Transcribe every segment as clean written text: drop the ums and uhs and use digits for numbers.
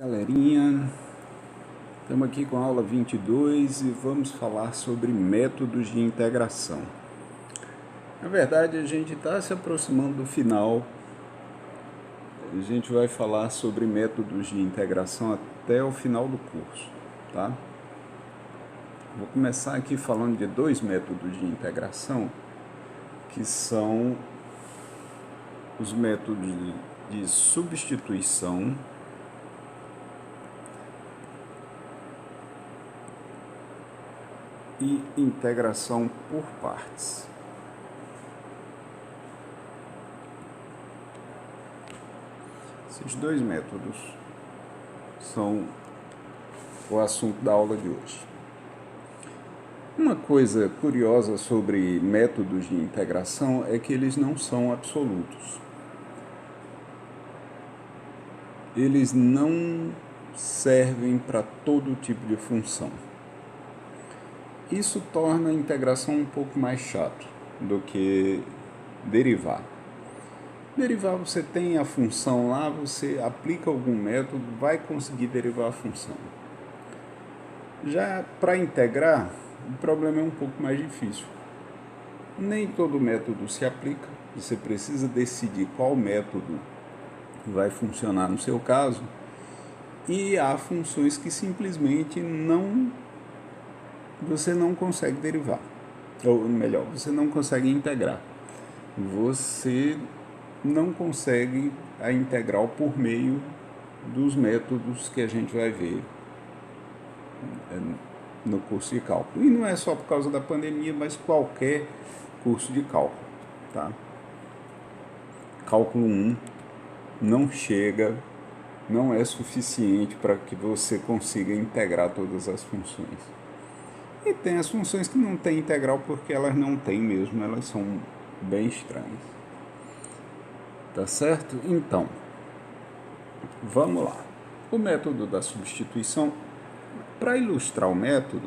Galerinha, estamos aqui com a aula 22 e vamos falar sobre métodos de integração. Na verdade, a gente está se aproximando do final. A gente vai falar sobre métodos de integração até o final do curso, tá? Vou começar aqui falando de dois métodos de integração, que são os métodos de substituição e integração por partes. Esses dois métodos são o assunto da aula de hoje. Uma coisa curiosa sobre métodos de integração é que eles não são absolutos. Eles não servem para todo tipo de função. Isso torna a integração um pouco mais chato do que derivar. Derivar, você tem a função lá, você aplica algum método, vai conseguir derivar a função. Já para integrar, o problema é um pouco mais difícil. Nem todo método se aplica, você precisa decidir qual método vai funcionar no seu caso, e há funções que simplesmente você não consegue derivar, ou melhor, você não consegue integrar. Você não consegue a integral por meio dos métodos que a gente vai ver no curso de cálculo. E não é só por causa da pandemia, mas qualquer curso de cálculo, tá? Cálculo 1 não chega, não é suficiente para que você consiga integrar todas as funções. E tem as funções que não têm integral porque elas não têm mesmo, elas são bem estranhas. Tá certo? Então, vamos lá. O método da substituição. Para ilustrar o método,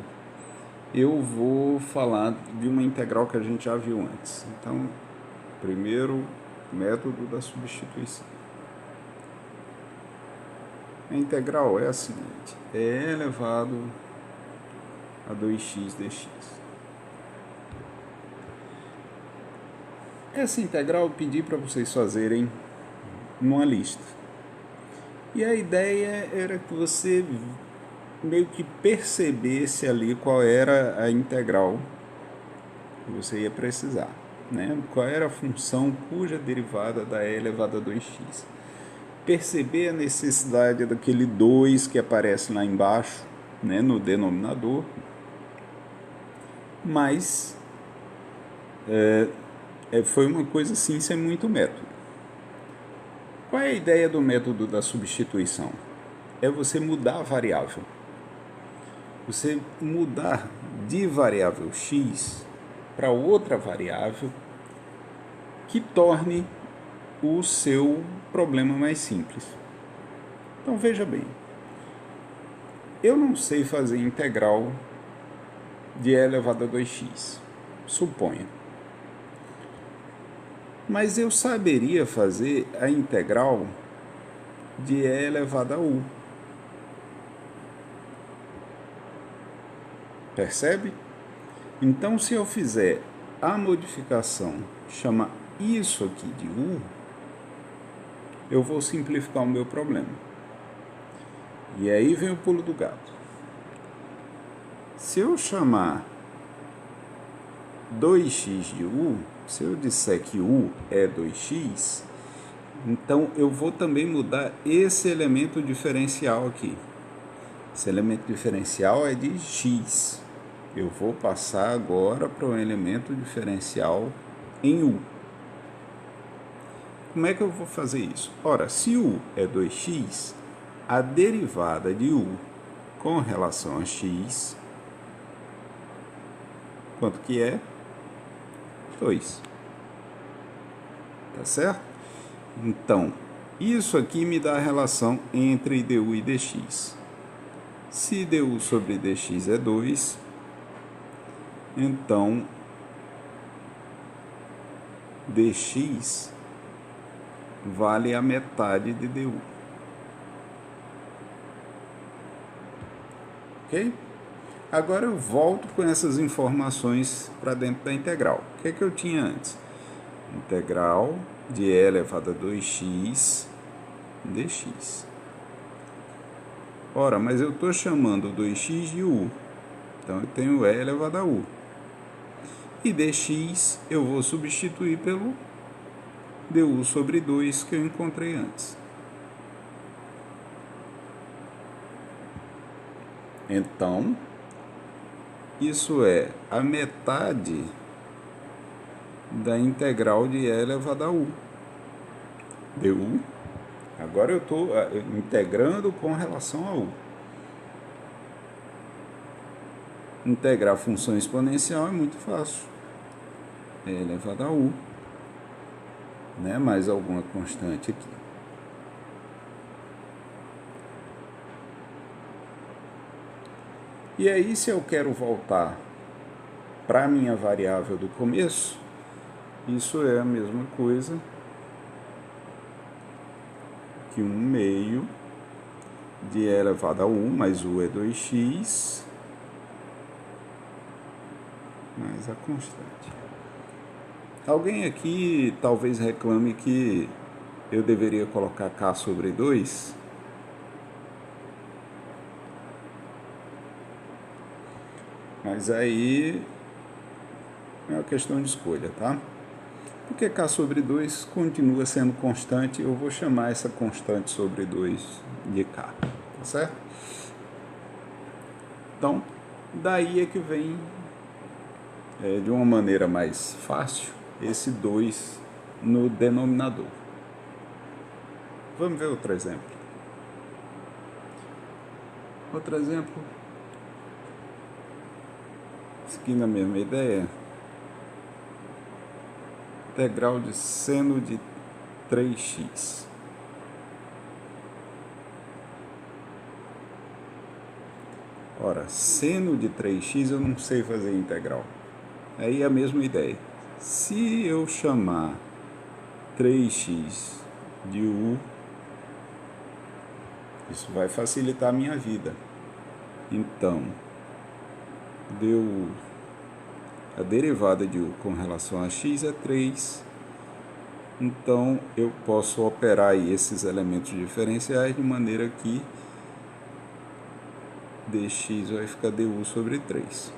eu vou falar de uma integral que a gente já viu antes. Então, primeiro, método da substituição. A integral é a seguinte: é elevado a 2x dx. Essa integral eu pedi para vocês fazerem numa lista. E a ideia era que você meio que percebesse ali qual era a integral que você ia precisar, né? Qual era a função cuja derivada da e elevado a 2x. Perceber a necessidade daquele 2 que aparece lá embaixo, né, no denominador, mas foi uma coisa assim, sem muito método. Qual é a ideia do método da substituição? É você mudar a variável. Você mudar de variável x para outra variável que torne o seu problema mais simples. Então veja bem, eu não sei fazer integral de e elevado a 2x, suponha. Mas eu saberia fazer a integral de e elevado a u. Percebe? Então, se eu fizer a modificação, chama isso aqui de u, eu vou simplificar o meu problema. E aí vem o pulo do gato. Se eu chamar 2x de u, se eu disser que u é 2x, então eu vou também mudar esse elemento diferencial aqui. Esse elemento diferencial é de x. Eu vou passar agora para um elemento diferencial em u. Como é que eu vou fazer isso? Ora, se u é 2x, a derivada de u com relação a x, quanto que é? 2. Tá certo? Então, isso aqui me dá a relação entre du e dx. Se du sobre dx é 2, então dx vale a metade de du. ok? Agora eu volto com essas informações para dentro da integral. O que é que eu tinha antes? Integral de e elevado a 2x dx. Ora, mas eu estou chamando 2x de u. Então eu tenho e elevado a u. E dx eu vou substituir pelo du sobre 2 que eu encontrei antes. Então, isso é a metade da integral de e elevado a u. Du. Agora eu estou integrando com relação a u. Integrar função exponencial é muito fácil. E elevado a u, né? Mais alguma constante aqui. E aí, se eu quero voltar para a minha variável do começo, isso é a mesma coisa que 1 meio de e elevado a u, mais u é 2x, mais a constante. Alguém aqui talvez reclame que eu deveria colocar k sobre 2. Mas aí é uma questão de escolha, tá? Porque k sobre 2 continua sendo constante, eu vou chamar essa constante sobre 2 de k, tá certo? Então, daí é que vem, de uma maneira mais fácil, esse 2 no denominador. Vamos ver outro exemplo. Outro exemplo, seguindo a mesma ideia, integral de seno de 3x. Ora, seno de 3x eu não sei fazer integral. Aí é a mesma ideia. Se eu chamar 3x de u, isso vai facilitar a minha vida. Então, a derivada de u com relação a x é 3. Então, eu posso operar aí esses elementos diferenciais de maneira que dx vai ficar du sobre 3.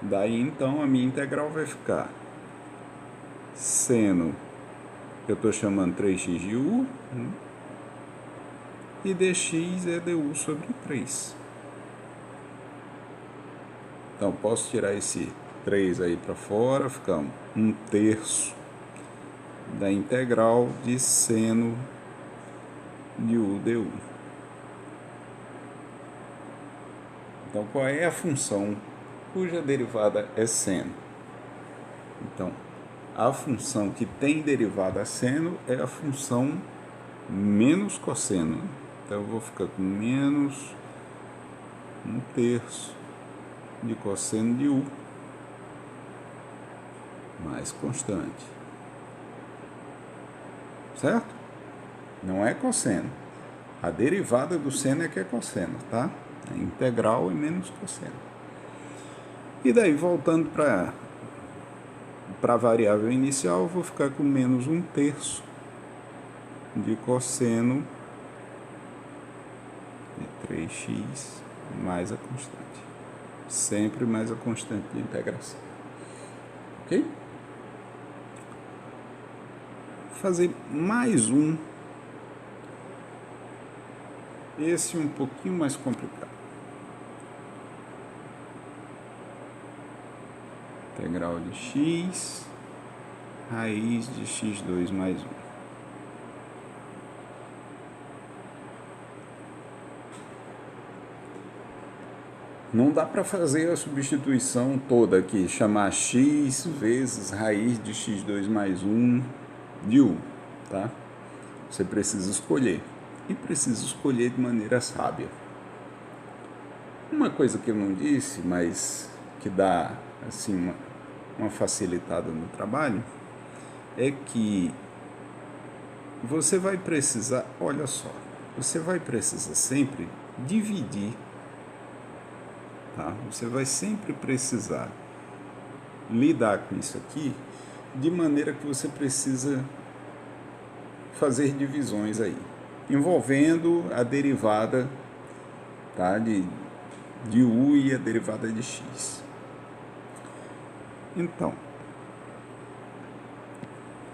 Daí, então, a minha integral vai ficar seno, eu estou chamando 3x de u, e dx é du sobre 3. Então, posso tirar esse 3 aí para fora, ficar 1/3 da integral de seno de u du. Então, qual é a função cuja derivada é seno? Então, a função que tem derivada a seno é a função menos cosseno. Então, eu vou ficar com menos 1/3 de cosseno de u mais constante. Certo? Não é cosseno. A derivada do seno é que é cosseno, tá? A integral é menos cosseno. E daí, voltando para a variável inicial, eu vou ficar com menos 1/3 de cosseno de 3x mais a constante. Sempre mais a constante de integração. Ok? Vou fazer mais um. Esse um pouquinho mais complicado. Integral de x, raiz de x2 mais 1. Não dá para fazer a substituição toda aqui, chamar x vezes raiz de x2 mais 1 de u, tá? Você precisa escolher, e precisa escolher de maneira sábia. Uma coisa que eu não disse, mas que dá assim uma facilitada no trabalho, é que você vai precisar, olha só, você vai precisar sempre dividir, tá? Você vai sempre precisar lidar com isso aqui de maneira que você precisa fazer divisões aí, envolvendo a derivada, tá, de u e a derivada de x. Então,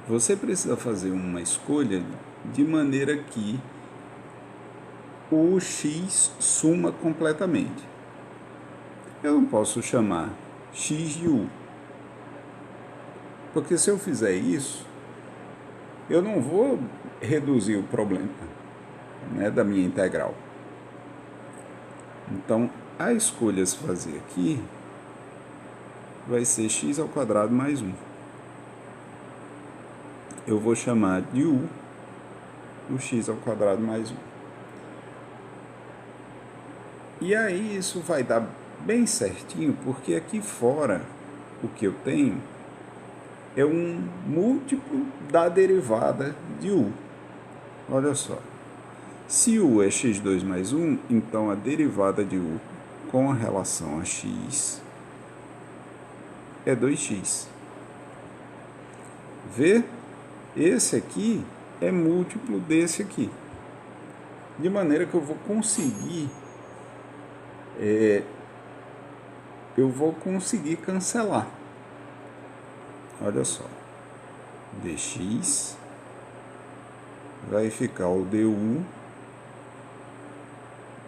você precisa fazer uma escolha de maneira que o x suma completamente. Eu não posso chamar x de u, porque se eu fizer isso, eu não vou reduzir o problema, né, da minha integral. Então, a escolha a se fazer aqui vai ser x ao quadrado mais 1. Eu vou chamar de u o x ao quadrado mais 1. E aí isso vai dar bem certinho, porque aqui fora o que eu tenho é um múltiplo da derivada de u. Olha só. Se u é x2 mais 1, então a derivada de u com relação a x é 2x. Vê? Esse aqui é múltiplo desse aqui. De maneira que eu vou conseguir cancelar. Olha só, dx vai ficar o du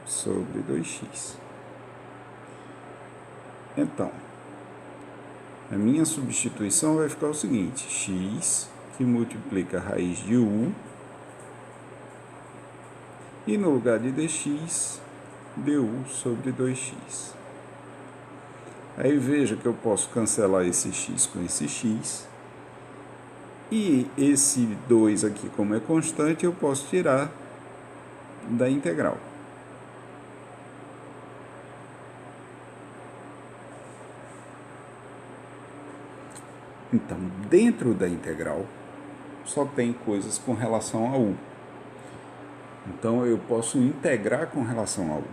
sobre 2x. Então, a minha substituição vai ficar o seguinte: x que multiplica a raiz de u, e no lugar de dx, du sobre 2x. Aí veja que eu posso cancelar esse x com esse x. E esse 2 aqui, como é constante, eu posso tirar da integral. Então, dentro da integral, só tem coisas com relação a u. Então, eu posso integrar com relação a u.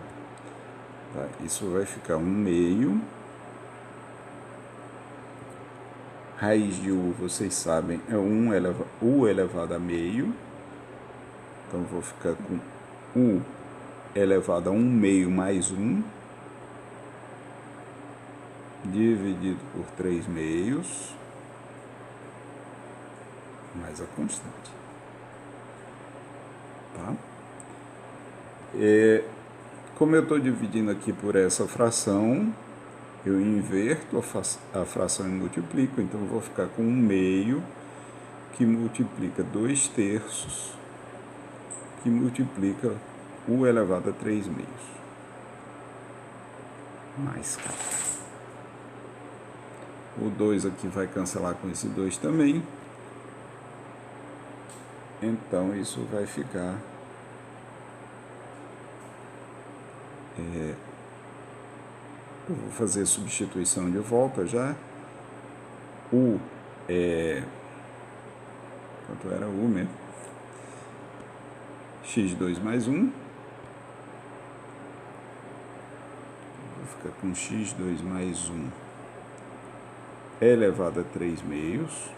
Tá? Isso vai ficar 1/2. Raiz de u, vocês sabem, é u elevado a meio. Então, vou ficar com u elevado a 1/2 mais 1, dividido por 3/2, mais a constante. Tá? Como eu estou dividindo aqui por essa fração, eu inverto a fração e multiplico, então eu vou ficar com 1/2 que multiplica 2/3, que multiplica u elevado a 3/2. Mais 4. O 2 aqui vai cancelar com esse 2 também. Então isso vai ficar eu vou fazer a substituição de volta já. U é... Quanto era u mesmo? x2 mais 1. Vou ficar com x2 mais 1 elevado a 3/2.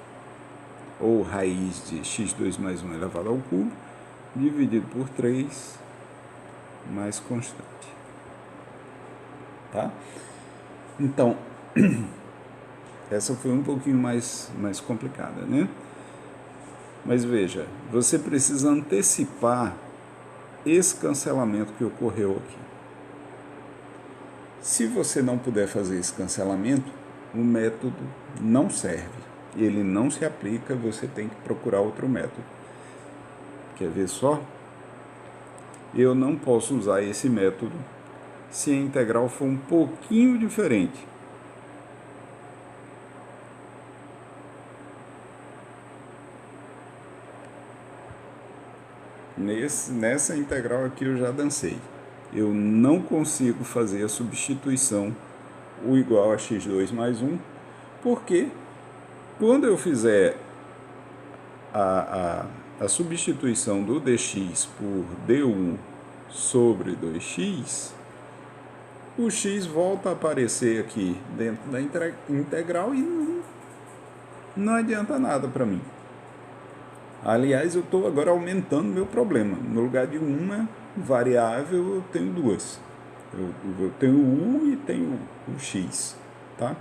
Ou raiz de x2 mais 1 elevado ao cubo, dividido por 3, mais constante. Tá? Então, essa foi um pouquinho mais complicada, né? Mas veja, você precisa antecipar esse cancelamento que ocorreu aqui. Se você não puder fazer esse cancelamento, o método não serve. Ele não se aplica, você tem que procurar outro método. Quer ver só? Eu não posso usar esse método se a integral for um pouquinho diferente. Nessa integral aqui eu já dancei. Eu não consigo fazer a substituição u igual a x2 mais 1, porque quando eu fizer a a substituição do dx por d1 sobre 2x, o x volta a aparecer aqui dentro da integral e não adianta nada para mim. Aliás, eu estou agora aumentando meu problema. No lugar de uma variável, eu tenho duas. Eu tenho o u e tenho o x. Tá?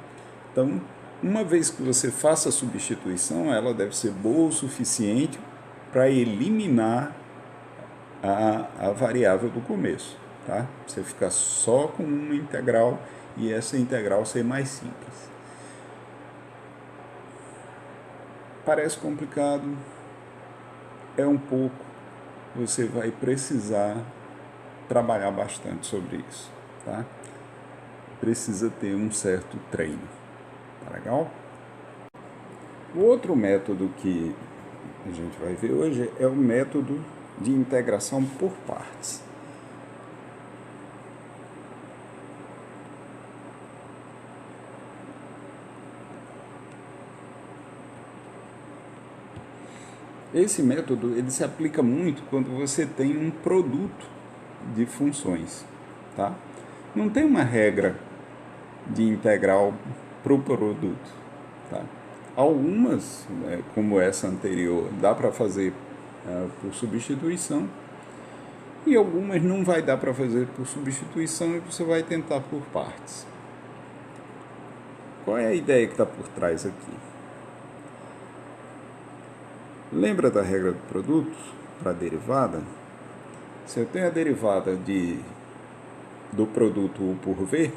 Então, uma vez que você faça a substituição, ela deve ser boa o suficiente para eliminar a variável do começo. Tá? Você ficar só com uma integral e essa integral ser mais simples. Parece complicado, é um pouco, você vai precisar trabalhar bastante sobre isso, tá? Precisa ter um certo treino, tá legal? O outro método que a gente vai ver hoje é o método de integração por partes. Esse método ele se aplica muito quando você tem um produto de funções, tá? Não tem uma regra de integral para o produto, tá? Algumas, como essa anterior, dá para fazer por substituição e algumas não vai dar para fazer por substituição e você vai tentar por partes. Qual é a ideia que está por trás aqui? Lembra da regra do produto para a derivada? Se eu tenho a derivada do produto U por V,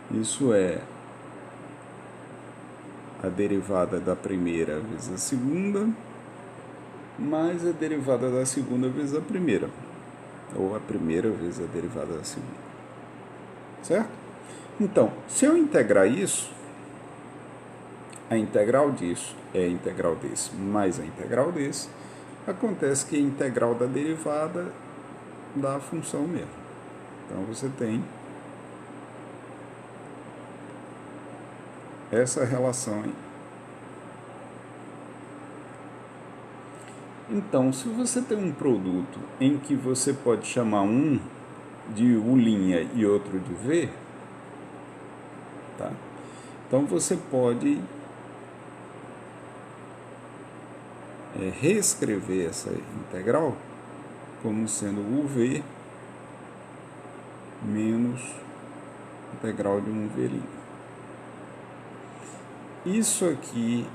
isso é a derivada da primeira vezes a segunda, mais a derivada da segunda vezes a primeira, ou a primeira vezes a derivada da segunda. Certo? Então, se eu integrar isso, a integral disso é a integral desse mais a integral desse, acontece que a integral da derivada dá a função mesmo. Então, você tem essa relação aí. Então, se você tem um produto em que você pode chamar um de U' e outro de V, tá? Então, você pode reescrever essa integral como sendo UV menos integral de um V'. Isso aqui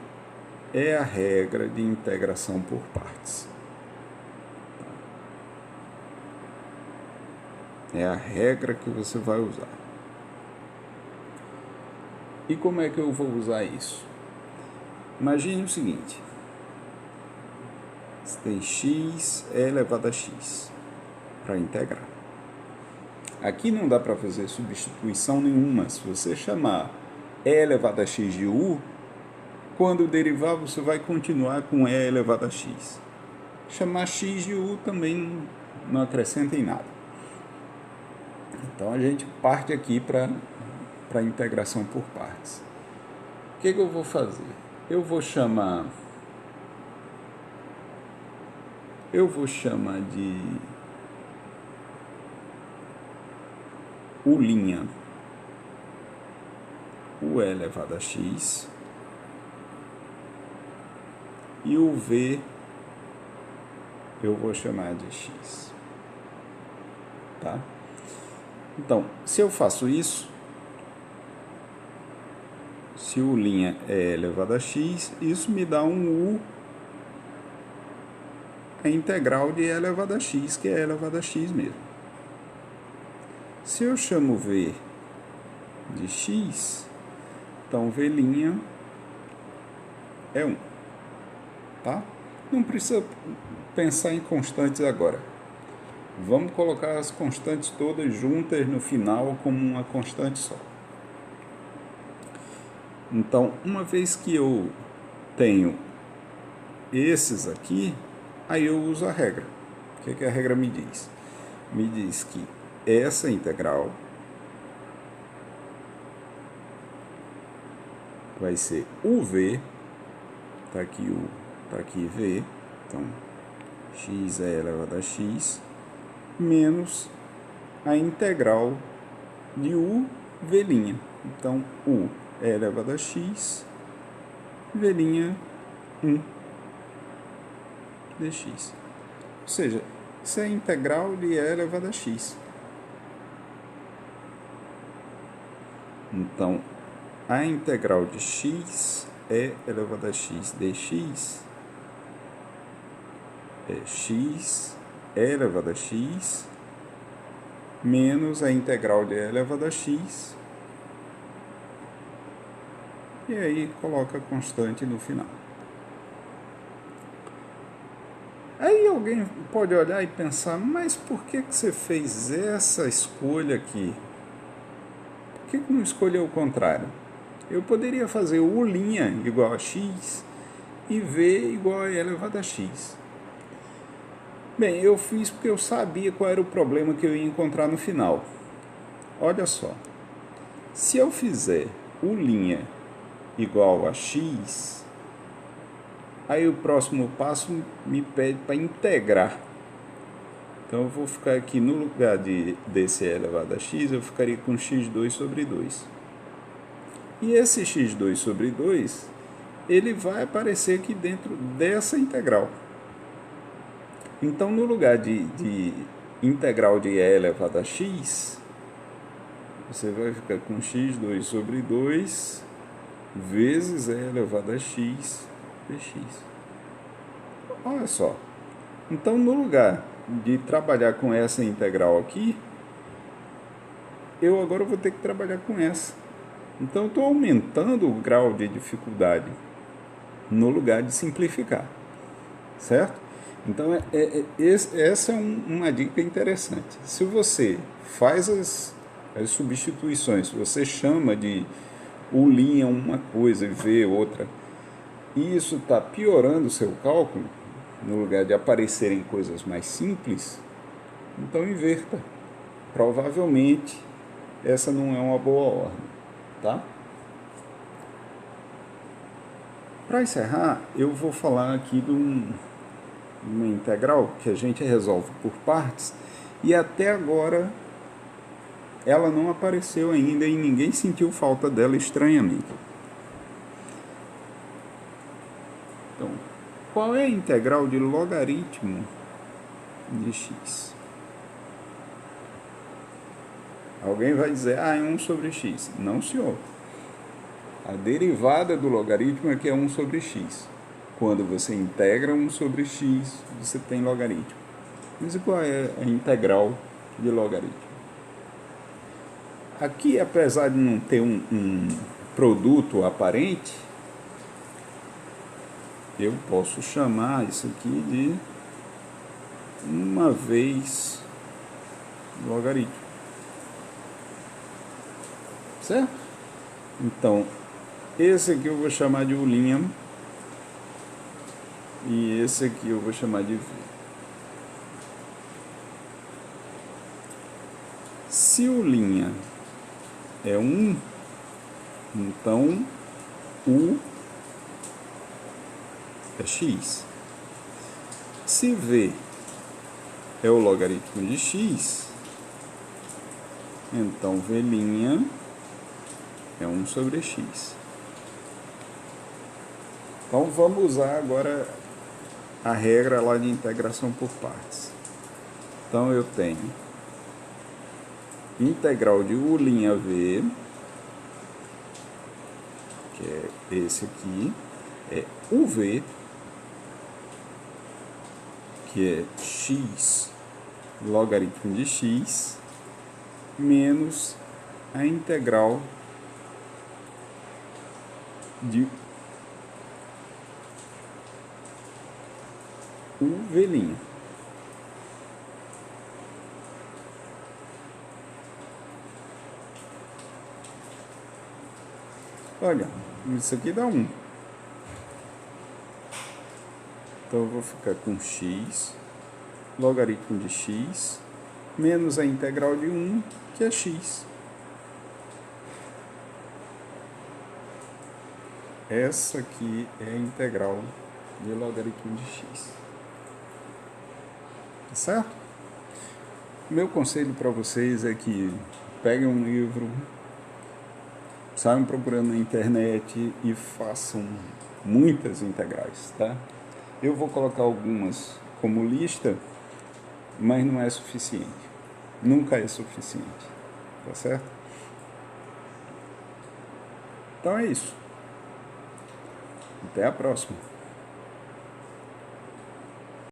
é a regra de integração por partes. É a regra que você vai usar. E como é que eu vou usar isso? Imagine o seguinte. Você tem x elevado a x para integrar. Aqui não dá para fazer substituição nenhuma. Se você chamar e elevado a x de u, quando derivar você vai continuar com e elevado a x. Chamar x de u também não acrescenta em nada. Então a gente parte aqui para a integração por partes. O que eu vou fazer? Eu vou chamar de U' o e elevado a x e o v eu vou chamar de x, tá? Então, se eu faço isso, se U' é elevado a x, isso me dá um u, a integral de e elevado a x, que é e elevado a x mesmo. Se eu chamo v de x, então v' é 1, tá? Não precisa pensar em constantes agora. Vamos colocar as constantes todas juntas no final como uma constante só. Então, uma vez que eu tenho esses aqui, aí eu uso a regra. O que a regra me diz? Me diz que essa integral vai ser UV, tá aqui o Está aqui v, então x é elevado a x, menos a integral de u v'. Então, u é elevado a x, v' 1 dx. Ou seja, isso é a integral de e elevado a x. Então, a integral de x é elevado a x dx é x é elevado a x menos a integral de e elevado a x, e aí coloca a constante no final. Aí alguém pode olhar e pensar, mas por que você fez essa escolha aqui? Por que não escolheu o contrário? Eu poderia fazer u' igual a x e v igual a e elevado a x. Bem, eu fiz porque eu sabia qual era o problema que eu ia encontrar no final. Olha só, se eu fizer u' igual a x, aí o próximo passo me pede para integrar. Então eu vou ficar aqui no lugar desse e elevado a x, eu ficaria com x2 sobre 2. E esse x2 sobre 2, ele vai aparecer aqui dentro dessa integral. Então, no lugar de integral de e elevado a x, você vai ficar com x2 sobre 2 vezes e elevado a x dx. Olha só. Então, no lugar de trabalhar com essa integral aqui, eu agora vou ter que trabalhar com essa. Então, eu estou aumentando o grau de dificuldade no lugar de simplificar, certo? Então, essa é uma dica interessante. Se você faz as substituições, se você chama de u' uma coisa e v outra, e isso está piorando o seu cálculo, no lugar de aparecerem coisas mais simples, então inverta. Provavelmente, essa não é uma boa ordem, tá? Para encerrar, eu vou falar aqui de uma integral que a gente resolve por partes, e até agora ela não apareceu ainda e ninguém sentiu falta dela estranhamente. Então, qual é a integral de logaritmo de x? Alguém vai dizer, é 1 sobre x. Não, senhor. A derivada do logaritmo é que é 1 sobre x. Quando você integra 1 sobre x, você tem logaritmo. Mas qual é a integral de logaritmo? Aqui, apesar de não ter um produto aparente, eu posso chamar isso aqui de uma vez logaritmo. Certo? Então, esse aqui eu vou chamar de u', e esse aqui eu vou chamar de v. Se u' é 1, então u é x. Se v é o logaritmo de x, então v' é 1 sobre x. Então vamos usar agora a regra lá de integração por partes. Então eu tenho integral de u' v, que é esse aqui, é uv, que é x logaritmo de x, menos a integral de uv'. Olha, isso aqui dá 1. Então eu vou ficar com x logaritmo de x menos a integral de 1, que é x. Essa aqui é a integral de logaritmo de x. Tá certo? Meu conselho para vocês é que peguem um livro, saiam procurando na internet e façam muitas integrais, tá? Eu vou colocar algumas como lista, mas não é suficiente. Nunca é suficiente, tá certo? Então é isso. Até a próxima.